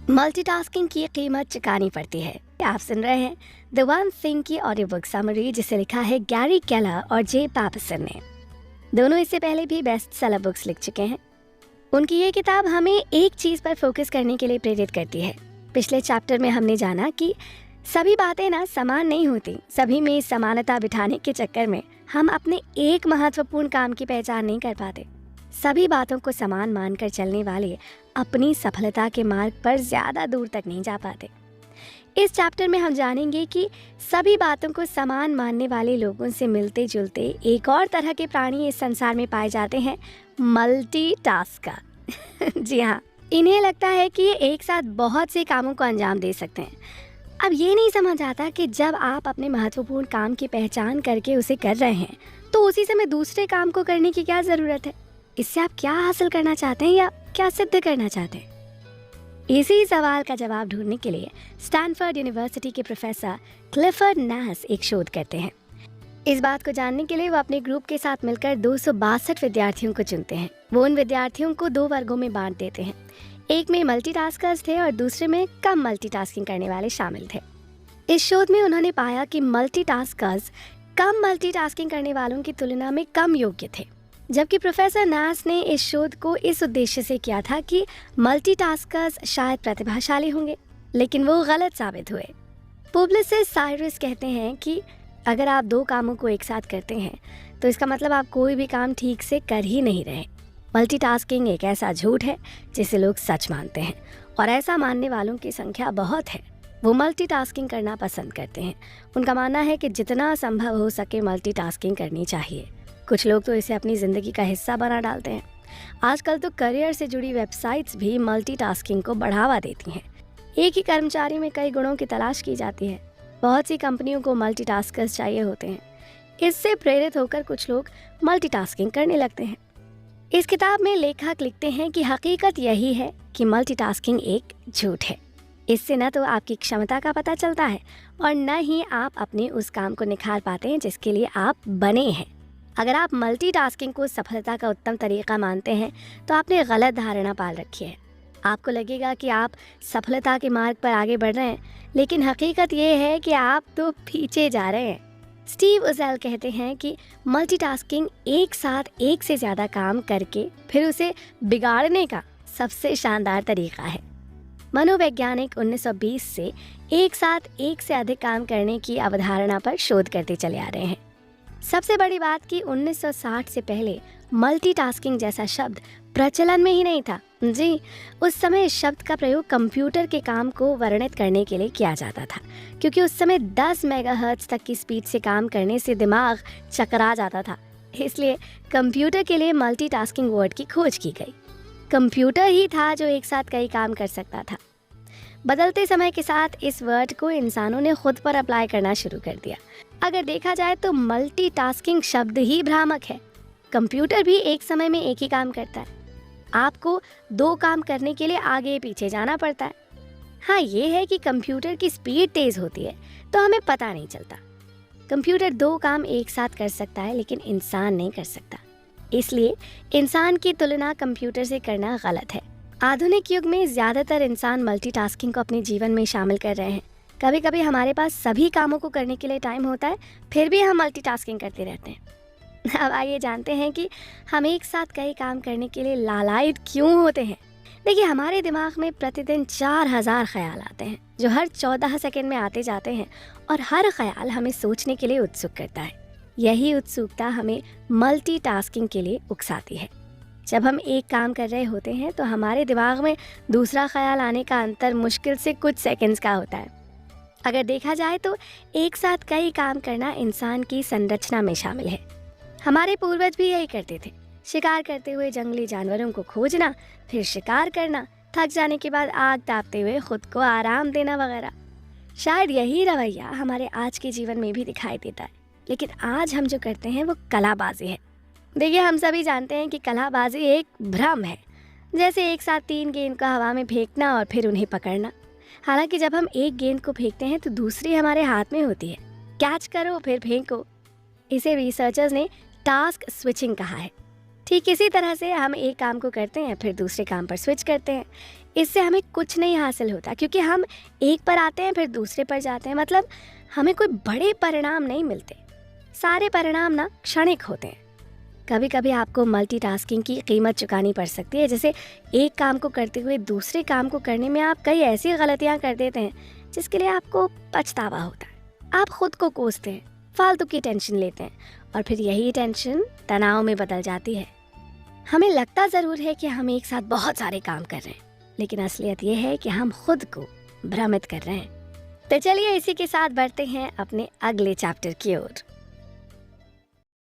Multitasking की कीमत चुकानी पड़ती है। आप सुन रहे हैं द वन थिंग की ऑडियो बुक समरी, जिसे लिखा है गैरी केलर और जे पैपरसन ने। दोनों इससे पहले भी बेस्ट सेलर बुक्स लिख चुके हैं। उनकी ये किताब हमें एक चीज पर फोकस करने के लिए प्रेरित करती है। पिछले चैप्टर में हमने जाना कि सभी बातें ना समान नहीं होती। सभी में समानता बिठाने के चक्कर में हम अपने एक महत्वपूर्ण काम की पहचान नहीं कर पाते। सभी बातों को समान मानकर चलने वाले अपनी सफलता के मार्ग पर ज्यादा दूर तक नहीं जा पाते। इस चैप्टर में हम जानेंगे कि सभी बातों को समान मानने वाले लोगों से मिलते जुलते एक और तरह के प्राणी इस संसार में पाए जाते हैं, मल्टीटास्कर। जी हाँ, इन्हें लगता है कि ये एक साथ बहुत से कामों को अंजाम दे सकते हैं। अब ये नहीं समझ आता कि जब आप अपने महत्वपूर्ण काम की पहचान करके उसे कर रहे हैं तो उसी समय दूसरे काम को करने की क्या ज़रूरत है। इससे आप क्या हासिल करना चाहते हैं या क्या सिद्ध करना चाहते हैं? इसी सवाल का जवाब ढूंढने के लिए स्टैनफोर्ड यूनिवर्सिटी के प्रोफेसर क्लिफर्ड नास एक शोध करते हैं। इस बात को जानने के लिए वो अपने ग्रुप के साथ मिलकर 262 विद्यार्थियों को चुनते हैं। वो उन विद्यार्थियों को 2 वर्गों में बांट देते हैं। एक में मल्टीटास्कर्स थे और दूसरे में कम मल्टीटास्किंग करने वाले शामिल थे। इस शोध में उन्होंने पाया कि मल्टीटास्कर्स कम मल्टीटास्किंग करने वालों की तुलना में कम योग्य थे, जबकि प्रोफेसर नास ने इस शोध को इस उद्देश्य से किया था कि मल्टीटास्कर्स शायद प्रतिभाशाली होंगे, लेकिन वो गलत साबित हुए। पुब्लिसिस्ट साइरस कहते हैं कि अगर आप 2 कामों को एक साथ करते हैं तो इसका मतलब आप कोई भी काम ठीक से कर ही नहीं रहे। मल्टीटास्किंग एक ऐसा झूठ है जिसे लोग सच मानते हैं, और ऐसा मानने वालों की संख्या बहुत है। वो मल्टीटास्किंग करना पसंद करते हैं। उनका मानना है कि जितना संभव हो सके मल्टीटास्किंग करनी चाहिए। कुछ लोग तो इसे अपनी ज़िंदगी का हिस्सा बना डालते हैं। आजकल तो करियर से जुड़ी वेबसाइट्स भी मल्टीटास्किंग को बढ़ावा देती हैं। एक ही कर्मचारी में कई गुणों की तलाश की जाती है। बहुत सी कंपनियों को मल्टीटास्कर्स चाहिए होते हैं। इससे प्रेरित होकर कुछ लोग मल्टीटास्किंग करने लगते हैं। इस किताब में लेखक लिखते हैं कि हकीकत यही है कि मल्टीटास्किंग एक झूठ है। इससे न तो आपकी क्षमता का पता चलता है और न ही आप अपने उस काम को निखार पाते हैं जिसके लिए आप बने हैं। अगर आप मल्टीटास्किंग को सफलता का उत्तम तरीका मानते हैं तो आपने गलत धारणा पाल रखी है। आपको लगेगा कि आप सफलता के मार्ग पर आगे बढ़ रहे हैं, लेकिन हकीकत ये है कि आप तो पीछे जा रहे हैं। स्टीव उज़ेल कहते हैं कि मल्टीटास्किंग एक साथ एक से ज़्यादा काम करके फिर उसे बिगाड़ने का सबसे शानदार तरीका है। मनोवैज्ञानिक 1920 से एक साथ एक से अधिक काम करने की अवधारणा पर शोध करते चले आ रहे हैं। सबसे बड़ी बात कि 1960 से पहले मल्टीटास्किंग जैसा शब्द प्रचलन में ही नहीं था। जी, उस समय इस शब्द का प्रयोग कंप्यूटर के काम को वर्णित करने के लिए किया जाता था, क्योंकि उस समय 10 मेगाहर्ट्ज तक की स्पीड से काम करने से दिमाग चकरा जाता था। इसलिए कंप्यूटर के लिए मल्टीटास्किंग वर्ड की खोज की गई। कंप्यूटर ही था जो एक साथ कई काम कर सकता था। बदलते समय के साथ इस वर्ड को इंसानों ने खुद पर अप्लाई करना शुरू कर दिया। अगर देखा जाए तो मल्टीटास्किंग शब्द ही भ्रामक है। कंप्यूटर भी एक समय में एक ही काम करता है। आपको 2 काम करने के लिए आगे पीछे जाना पड़ता है। हाँ, ये है कि कंप्यूटर की स्पीड तेज होती है तो हमें पता नहीं चलता। कंप्यूटर 2 काम एक साथ कर सकता है, लेकिन इंसान नहीं कर सकता। इसलिए इंसान की तुलना कंप्यूटर से करना गलत है। आधुनिक युग में ज़्यादातर इंसान मल्टीटास्किंग को अपने जीवन में शामिल कर रहे हैं। कभी कभी हमारे पास सभी कामों को करने के लिए टाइम होता है, फिर भी हम मल्टीटास्किंग करते रहते हैं। अब आइए जानते हैं कि हम एक साथ कई काम करने के लिए लालायित क्यों होते हैं। देखिए, हमारे दिमाग में प्रतिदिन 4000 ख्याल आते हैं, जो हर 14 सेकंड में आते जाते हैं, और हर ख्याल हमें सोचने के लिए उत्सुक करता है। यही उत्सुकता हमें मल्टीटास्किंग के लिए उकसाती है। जब हम एक काम कर रहे होते हैं तो हमारे दिमाग में दूसरा ख्याल आने का अंतर मुश्किल से कुछ सेकंड्स का होता है। अगर देखा जाए तो एक साथ कई काम करना इंसान की संरचना में शामिल है। हमारे पूर्वज भी यही करते थे। शिकार करते हुए जंगली जानवरों को खोजना, फिर शिकार करना, थक जाने के बाद आग तापते हुए खुद को आराम देना वगैरह। शायद यही रवैया हमारे आज के जीवन में भी दिखाई देता है, लेकिन आज हम जो करते हैं वो कलाबाजी है। देखिए, हम सभी जानते हैं कि कलाबाजी एक भ्रम है, जैसे एक साथ 3 गेंद को हवा में फेंकना और फिर उन्हें पकड़ना। हालांकि जब हम एक गेंद को फेंकते हैं तो दूसरी हमारे हाथ में होती है। कैच करो फिर फेंको। इसे रिसर्चर्स ने टास्क स्विचिंग कहा है। ठीक इसी तरह से हम एक काम को करते हैं, फिर दूसरे काम पर स्विच करते हैं। इससे हमें कुछ नहीं हासिल होता, क्योंकि हम एक पर आते हैं फिर दूसरे पर जाते हैं, मतलब हमें कोई बड़े परिणाम नहीं मिलते। सारे परिणाम ना क्षणिक होते हैं। कभी कभी आपको मल्टीटास्किंग की कीमत चुकानी पड़ सकती है, जैसे एक काम को करते हुए दूसरे काम को करने में आप कई ऐसी गलतियां कर देते हैं जिसके लिए आपको पछतावा होता है। आप खुद को कोसते हैं, फालतू की टेंशन लेते हैं और फिर यही टेंशन तनाव में बदल जाती है। हमें लगता ज़रूर है कि हम एक साथ बहुत सारे काम कर रहे हैं, लेकिन असलियत ये है कि हम खुद को भ्रमित कर रहे हैं। तो चलिए इसी के साथ बढ़ते हैं अपने अगले चैप्टर की ओर।